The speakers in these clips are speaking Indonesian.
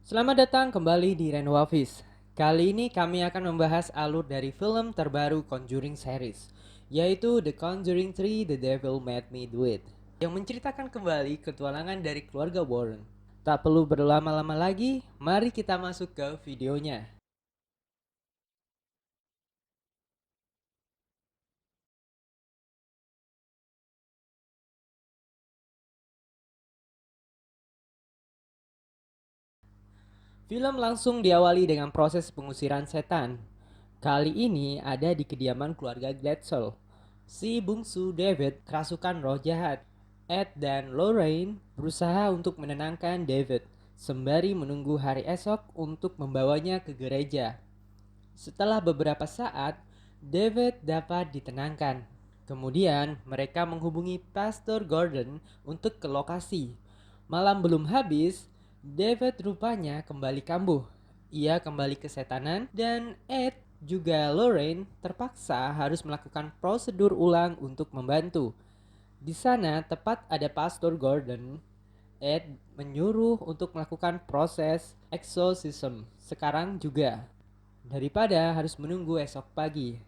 Selamat datang kembali di Reno Office. Kali ini kami akan membahas alur dari film terbaru Conjuring series, yaitu The Conjuring 3: The Devil Made Me Do It, yang menceritakan kembali petualangan dari keluarga Warren. Tak perlu berlama-lama lagi, mari kita masuk ke videonya. Film langsung diawali dengan proses pengusiran setan. Kali ini ada di kediaman keluarga Glatzel. Si bungsu David kerasukan roh jahat. Ed dan Lorraine berusaha untuk menenangkan David sembari menunggu hari esok untuk membawanya ke gereja. Setelah beberapa saat, David dapat ditenangkan. Kemudian mereka menghubungi Pastor Gordon untuk ke lokasi. Malam belum habis, David rupanya kembali kambuh. Ia kembali kesetanan dan Ed juga Lorraine terpaksa harus melakukan prosedur ulang untuk membantu. Di sana tepat ada Pastor Gordon. Ed menyuruh untuk melakukan proses exorcism sekarang juga, daripada harus menunggu esok pagi.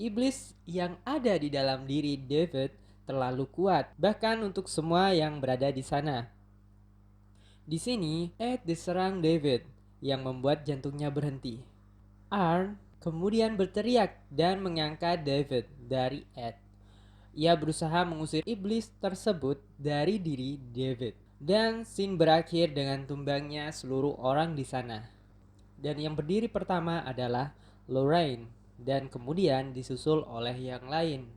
Iblis yang ada di dalam diri David terlalu kuat, bahkan untuk semua yang berada di sana. Di sini, Ed diserang David, yang membuat jantungnya berhenti. Arn kemudian berteriak dan mengangkat David dari Ed. Ia berusaha mengusir iblis tersebut dari diri David. Dan scene berakhir dengan tumbangnya seluruh orang di sana. Dan yang berdiri pertama adalah Lorraine, dan kemudian disusul oleh yang lain.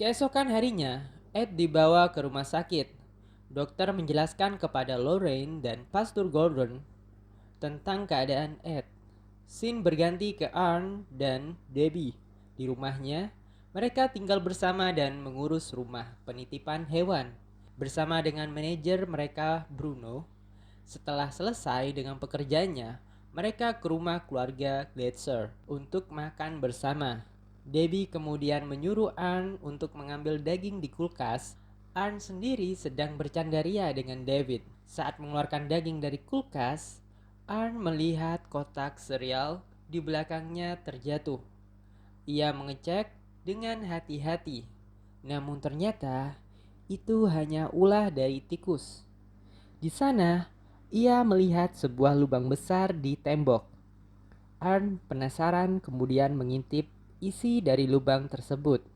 Keesokan harinya, Ed dibawa ke rumah sakit. Dokter menjelaskan kepada Lorraine dan Pastor Gordon tentang keadaan Ed. Scene berganti ke Arn dan Debbie. Di rumahnya, mereka tinggal bersama dan mengurus rumah penitipan hewan bersama dengan manajer mereka Bruno. Setelah selesai dengan pekerjaannya, mereka ke rumah keluarga Gletser untuk makan bersama. Debbie kemudian menyuruh Arn untuk mengambil daging di kulkas. Arn sendiri sedang bercandaria dengan David. Saat mengeluarkan daging dari kulkas, Arn melihat kotak serial di belakangnya terjatuh. Ia mengecek dengan hati-hati, namun ternyata itu hanya ulah dari tikus. Di sana, ia melihat sebuah lubang besar di tembok. Arn penasaran kemudian mengintip isi dari lubang tersebut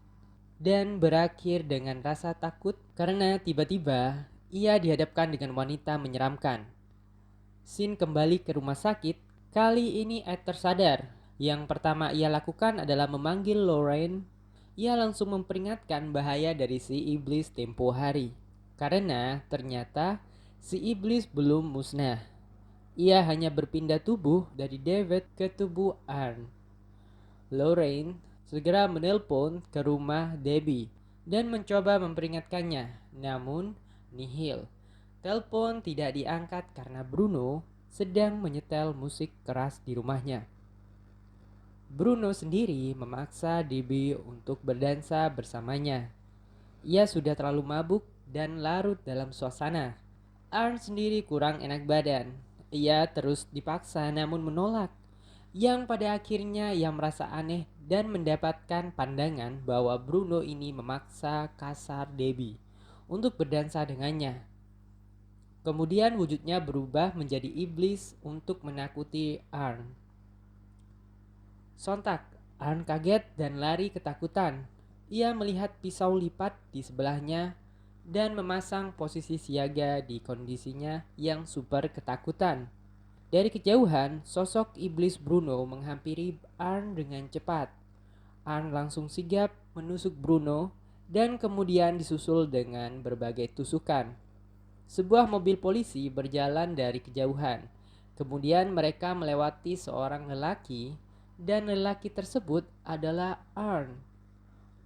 dan berakhir dengan rasa takut karena tiba-tiba ia dihadapkan dengan wanita menyeramkan. Sin kembali ke rumah sakit. Kali ini Ed tersadar. Yang pertama ia lakukan adalah memanggil Lorraine. Ia langsung memperingatkan bahaya dari si iblis tempo hari. Karena ternyata si iblis belum musnah. Ia hanya berpindah tubuh dari David ke tubuh Arn. Lorraine segera menelpon ke rumah Debbie dan mencoba memperingatkannya, namun nihil. Telepon tidak diangkat karena Bruno sedang menyetel musik keras di rumahnya. Bruno sendiri memaksa Debbie untuk berdansa bersamanya. Ia sudah terlalu mabuk dan larut dalam suasana. Arn sendiri kurang enak badan. Ia terus dipaksa namun menolak. Yang pada akhirnya ia merasa aneh dan mendapatkan pandangan bahwa Bruno ini memaksa kasar Debbie untuk berdansa dengannya. Kemudian wujudnya berubah menjadi iblis untuk menakuti Arn. Sontak, Arn kaget dan lari ketakutan. Ia melihat pisau lipat di sebelahnya dan memasang posisi siaga di kondisinya yang super ketakutan. Dari kejauhan, sosok iblis Bruno menghampiri Arn dengan cepat. Arn langsung sigap menusuk Bruno dan kemudian disusul dengan berbagai tusukan. Sebuah mobil polisi berjalan dari kejauhan. Kemudian mereka melewati seorang lelaki dan lelaki tersebut adalah Arn.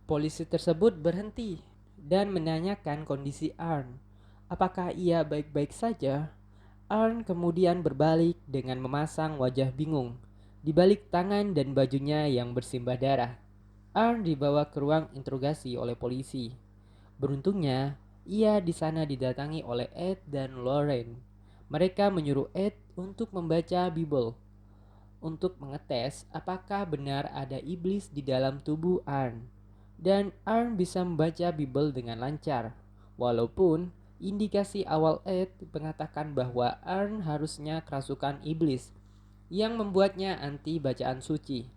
Polisi tersebut berhenti dan menanyakan kondisi Arn. Apakah ia baik-baik saja? Arn kemudian berbalik dengan memasang wajah bingung di balik tangan dan bajunya yang bersimbah darah. Arn dibawa ke ruang interogasi oleh polisi. Beruntungnya, ia di sana didatangi oleh Ed dan Lorraine. Mereka menyuruh Ed untuk membaca Bible untuk mengetes apakah benar ada iblis di dalam tubuh Arn. Dan Arn bisa membaca Bible dengan lancar, walaupun indikasi awal Ed mengatakan bahwa Arn harusnya kerasukan iblis yang membuatnya anti bacaan suci.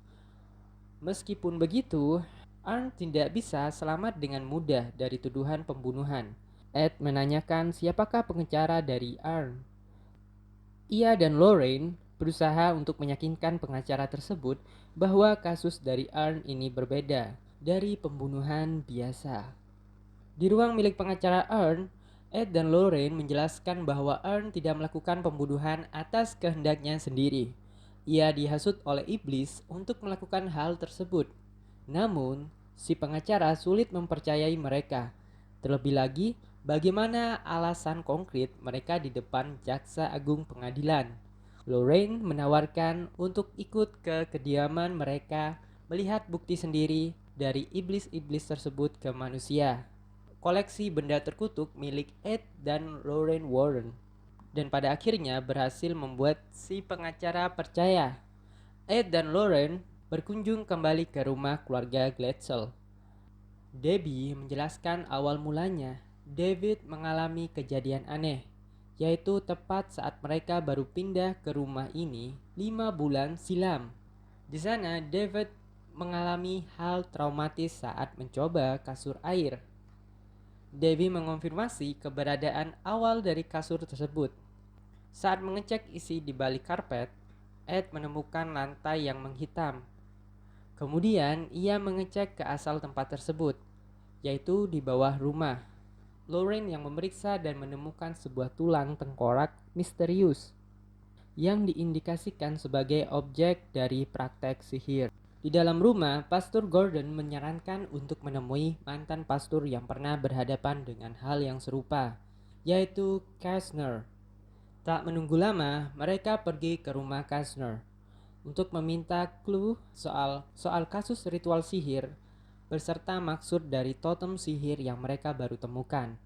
Meskipun begitu, Arn tidak bisa selamat dengan mudah dari tuduhan pembunuhan. Ed menanyakan siapakah pengecara dari Arn. Ia dan Lorraine berusaha untuk meyakinkan pengacara tersebut bahwa kasus dari Arn ini berbeda dari pembunuhan biasa. Di ruang milik pengacara Arn, Ed dan Lorraine menjelaskan bahwa Arn tidak melakukan pembunuhan atas kehendaknya sendiri. Ia dihasut oleh iblis untuk melakukan hal tersebut. Namun, si pengacara sulit mempercayai mereka. Terlebih lagi, bagaimana alasan konkret mereka di depan jaksa agung pengadilan? Lorraine menawarkan untuk ikut ke kediaman mereka melihat bukti sendiri dari iblis-iblis tersebut ke manusia. Koleksi benda terkutuk milik Ed dan Lorraine Warren. Dan pada akhirnya berhasil membuat si pengacara percaya. Ed dan Lorraine berkunjung kembali ke rumah keluarga Glatzel. Debbie menjelaskan awal mulanya David mengalami kejadian aneh, yaitu tepat saat mereka baru pindah ke rumah ini 5 bulan silam. Di sana David mengalami hal traumatis saat mencoba kasur air. Debbie mengonfirmasi keberadaan awal dari kasur tersebut. Saat mengecek isi di balik karpet, Ed menemukan lantai yang menghitam. Kemudian ia mengecek ke asal tempat tersebut, yaitu di bawah rumah. Lorraine yang memeriksa dan menemukan sebuah tulang tengkorak misterius yang diindikasikan sebagai objek dari praktek sihir. Di dalam rumah, Pastor Gordon menyarankan untuk menemui mantan pastor yang pernah berhadapan dengan hal yang serupa, yaitu Kastner. Tak menunggu lama, mereka pergi ke rumah Kastner untuk meminta clue soal kasus ritual sihir beserta maksud dari totem sihir yang mereka baru temukan.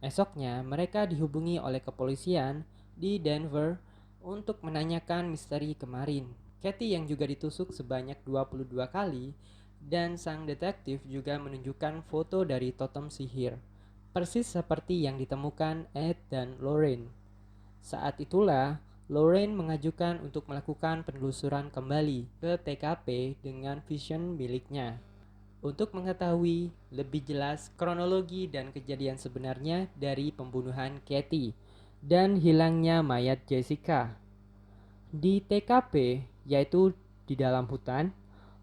Esoknya, mereka dihubungi oleh kepolisian di Denver untuk menanyakan misteri kemarin. Kathy yang juga ditusuk sebanyak 22 kali dan sang detektif juga menunjukkan foto dari totem sihir, persis seperti yang ditemukan Ed dan Lorraine. Saat itulah Lorraine mengajukan untuk melakukan penelusuran kembali ke TKP dengan vision miliknya untuk mengetahui lebih jelas kronologi dan kejadian sebenarnya dari pembunuhan Kathy dan hilangnya mayat Jessica. Di TKP, yaitu di dalam hutan,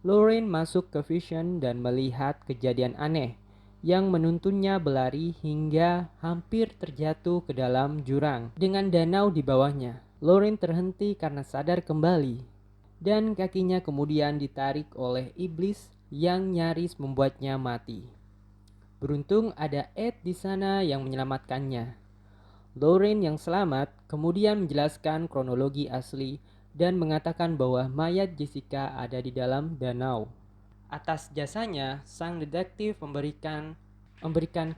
Lorraine masuk ke Vision dan melihat kejadian aneh yang menuntunnya berlari hingga hampir terjatuh ke dalam jurang dengan danau di bawahnya. Lorraine terhenti karena sadar kembali dan kakinya kemudian ditarik oleh iblis yang nyaris membuatnya mati. Beruntung ada Ed di sana yang menyelamatkannya. Lorraine yang selamat kemudian menjelaskan kronologi asli dan mengatakan bahwa mayat Jessica ada di dalam danau. Atas jasanya, sang detektif memberikan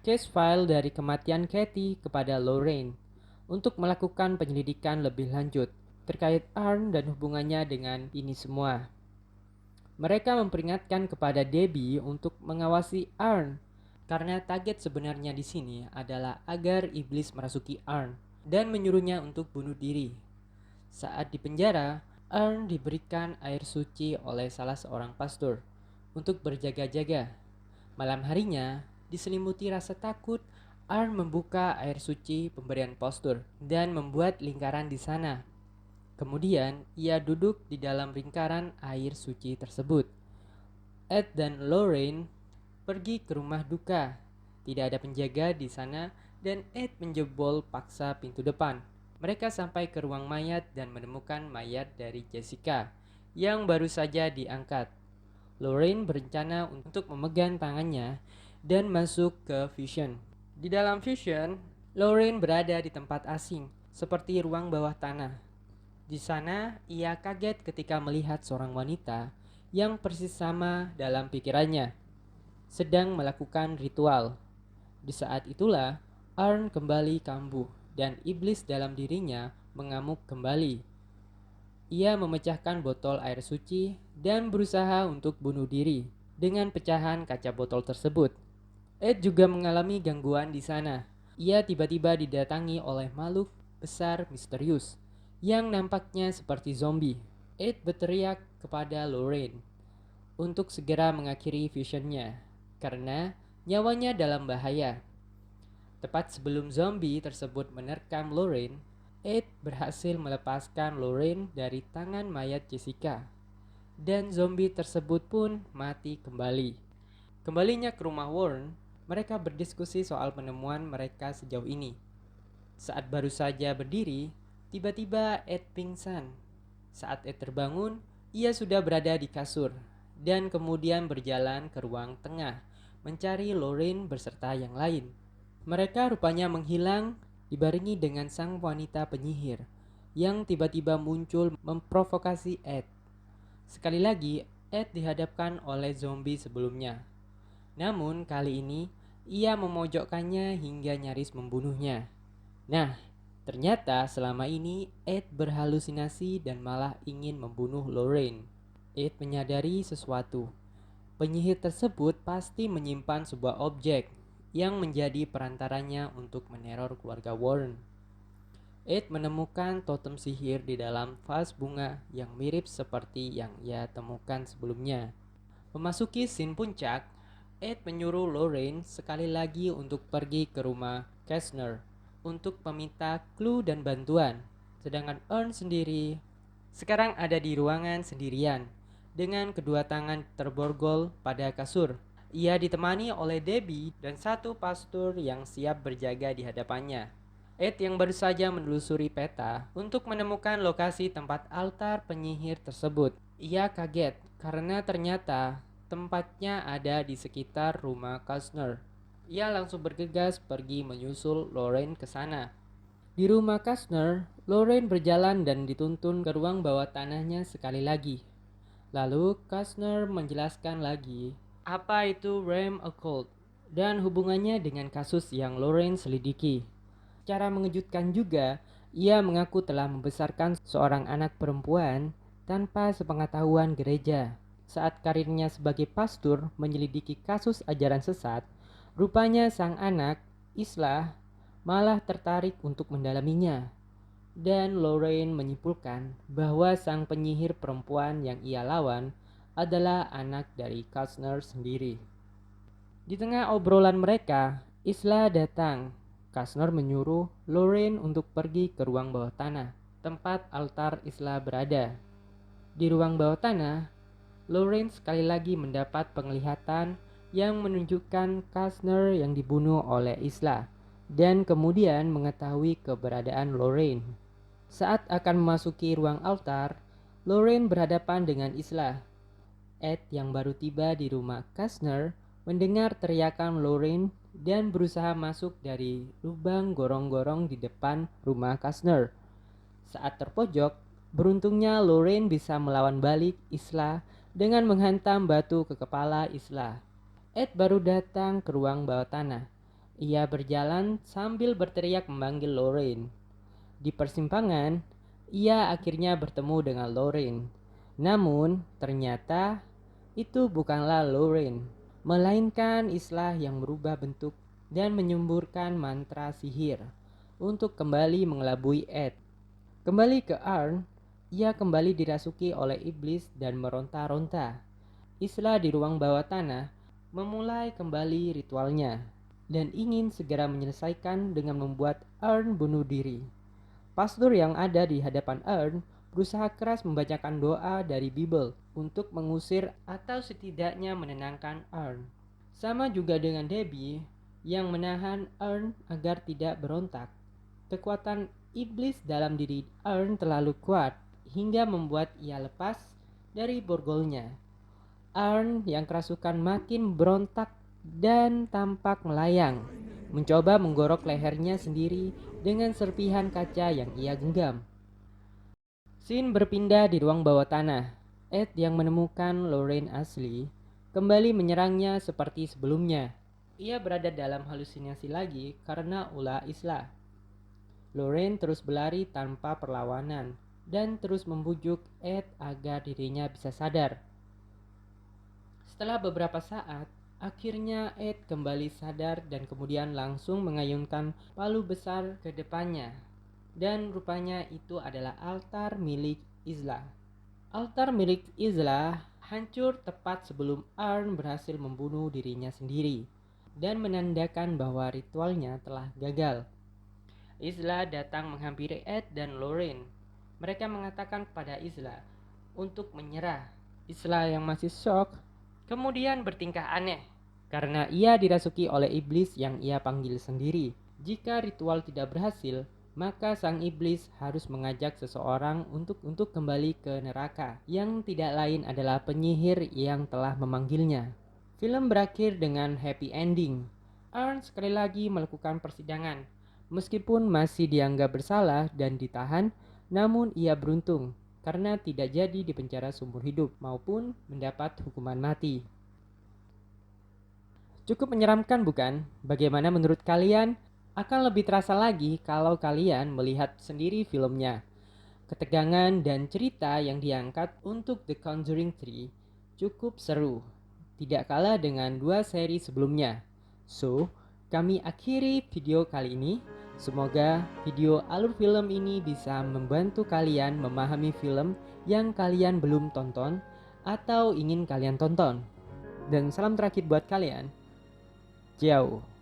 case file dari kematian Kathy kepada Lorraine untuk melakukan penyelidikan lebih lanjut terkait Arn dan hubungannya dengan ini semua. Mereka memperingatkan kepada Debbie untuk mengawasi Arn karena target sebenarnya di sini adalah agar iblis merasuki Arn dan menyuruhnya untuk bunuh diri. Saat di penjara, Arn diberikan air suci oleh salah seorang pastor untuk berjaga-jaga. Malam harinya, diselimuti rasa takut, Arn membuka air suci pemberian pastor dan membuat lingkaran di sana. Kemudian, ia duduk di dalam lingkaran air suci tersebut. Ed dan Lorraine pergi ke rumah duka. Tidak ada penjaga di sana dan Ed menjebol paksa pintu depan. Mereka sampai ke ruang mayat dan menemukan mayat dari Jessica yang baru saja diangkat. Lorraine berencana untuk memegang tangannya dan masuk ke Vision. Di dalam Vision, Lorraine berada di tempat asing, seperti ruang bawah tanah. Di sana, ia kaget ketika melihat seorang wanita yang persis sama dalam pikirannya, sedang melakukan ritual. Di saat itulah, Arn kembali kambuh dan iblis dalam dirinya mengamuk kembali. Ia memecahkan botol air suci dan berusaha untuk bunuh diri dengan pecahan kaca botol tersebut. Ed juga mengalami gangguan di sana. Ia tiba-tiba didatangi oleh makhluk besar misterius yang nampaknya seperti zombie. Ed berteriak kepada Lorraine untuk segera mengakhiri visionnya karena nyawanya dalam bahaya. Tepat sebelum zombie tersebut menerkam Lorraine, Ed berhasil melepaskan Lorraine dari tangan mayat Jessica, dan zombie tersebut pun mati kembali. Kembalinya ke rumah Warren, mereka berdiskusi soal penemuan mereka sejauh ini. Saat baru saja berdiri, tiba-tiba Ed pingsan. Saat Ed terbangun, ia sudah berada di kasur dan kemudian berjalan ke ruang tengah mencari Lorraine beserta yang lain. Mereka rupanya menghilang dibarengi dengan sang wanita penyihir yang tiba-tiba muncul memprovokasi Ed. Sekali lagi, Ed dihadapkan oleh zombie sebelumnya. Namun kali ini, ia memojokkannya hingga nyaris membunuhnya. Nah, ternyata selama ini Ed berhalusinasi dan malah ingin membunuh Lorraine. Ed menyadari sesuatu. Penyihir tersebut pasti menyimpan sebuah objek yang menjadi perantaranya untuk meneror keluarga Warren. Ed menemukan totem sihir di dalam vas bunga yang mirip seperti yang ia temukan sebelumnya. Memasuki scene puncak, Ed menyuruh Lorraine sekali lagi untuk pergi ke rumah Kastner untuk meminta clue dan bantuan. Sedangkan Ern sendiri sekarang ada di ruangan sendirian dengan kedua tangan terborgol pada kasur. Ia ditemani oleh Debbie dan satu pastor yang siap berjaga di hadapannya. Ed yang baru saja menelusuri peta untuk menemukan lokasi tempat altar penyihir tersebut. Ia kaget karena ternyata tempatnya ada di sekitar rumah Kastner. Ia langsung bergegas pergi menyusul Lorraine ke sana. Di rumah Kastner, Lorraine berjalan dan dituntun ke ruang bawah tanahnya sekali lagi. Lalu Kastner menjelaskan lagi apa itu realm occult dan hubungannya dengan kasus yang Lorraine selidiki. Secara mengejutkan juga, ia mengaku telah membesarkan seorang anak perempuan tanpa sepengetahuan gereja. Saat karirnya sebagai pastor menyelidiki kasus ajaran sesat, rupanya sang anak, Isla, malah tertarik untuk mendalaminya. Dan Lorraine menyimpulkan bahwa sang penyihir perempuan yang ia lawan adalah anak dari Kastner sendiri. Di tengah obrolan mereka, Isla datang. Kastner menyuruh Lorraine untuk pergi ke ruang bawah tanah, tempat altar Isla berada. Di ruang bawah tanah, Lorraine sekali lagi mendapat penglihatan yang menunjukkan Kastner yang dibunuh oleh Isla, dan kemudian mengetahui keberadaan Lorraine. Saat akan memasuki ruang altar, Lorraine berhadapan dengan Isla. Ed yang baru tiba di rumah Kastner mendengar teriakan Lorraine dan berusaha masuk dari lubang gorong-gorong di depan rumah Kastner. Saat terpojok, beruntungnya Lorraine bisa melawan balik Isla dengan menghantam batu ke kepala Isla. Ed baru datang ke ruang bawah tanah. Ia berjalan sambil berteriak memanggil Lorraine. Di persimpangan, ia akhirnya bertemu dengan Lorraine. Namun, ternyata itu bukanlah Lorraine, melainkan Islah yang berubah bentuk dan menyemburkan mantra sihir untuk kembali mengelabui Ed. Kembali ke Arn, ia kembali dirasuki oleh iblis dan meronta-ronta. Islah di ruang bawah tanah memulai kembali ritualnya dan ingin segera menyelesaikan dengan membuat Arn bunuh diri. Pastor yang ada di hadapan Arn berusaha keras membacakan doa dari Bible untuk mengusir atau setidaknya menenangkan Arn. Sama juga dengan Debbie yang menahan Arn agar tidak berontak. Kekuatan iblis dalam diri Arn terlalu kuat hingga membuat ia lepas dari borgolnya. Arn yang kerasukan makin berontak dan tampak melayang, mencoba menggorok lehernya sendiri dengan serpihan kaca yang ia genggam. Scene berpindah di ruang bawah tanah. Ed yang menemukan Lorraine asli kembali menyerangnya seperti sebelumnya. Ia berada dalam halusinasi lagi karena ulah Isla. Lorraine terus berlari tanpa perlawanan dan terus membujuk Ed agar dirinya bisa sadar. Setelah beberapa saat, akhirnya Ed kembali sadar dan kemudian langsung mengayunkan palu besar ke depannya. Dan rupanya itu adalah altar milik Isla. Altar milik Isla hancur tepat sebelum Arn berhasil membunuh dirinya sendiri dan menandakan bahwa ritualnya telah gagal. Isla datang menghampiri Ed dan Lorraine. Mereka mengatakan kepada Isla untuk menyerah. Isla yang masih shock kemudian bertingkah aneh karena ia dirasuki oleh iblis yang ia panggil sendiri. Jika ritual tidak berhasil, maka sang iblis harus mengajak seseorang untuk kembali ke neraka, yang tidak lain adalah penyihir yang telah memanggilnya. Film berakhir dengan happy ending. Arn sekali lagi melakukan persidangan. Meskipun masih dianggap bersalah dan ditahan, namun ia beruntung karena tidak jadi dipenjara seumur hidup maupun mendapat hukuman mati. Cukup menyeramkan bukan? Bagaimana menurut kalian? Akan lebih terasa lagi kalau kalian melihat sendiri filmnya. Ketegangan dan cerita yang diangkat untuk The Conjuring 3 cukup seru, tidak kalah dengan 2 seri sebelumnya. So, kami akhiri video kali ini. Semoga video alur film ini bisa membantu kalian memahami film yang kalian belum tonton atau ingin kalian tonton. Dan salam terakhir buat kalian. Ciao.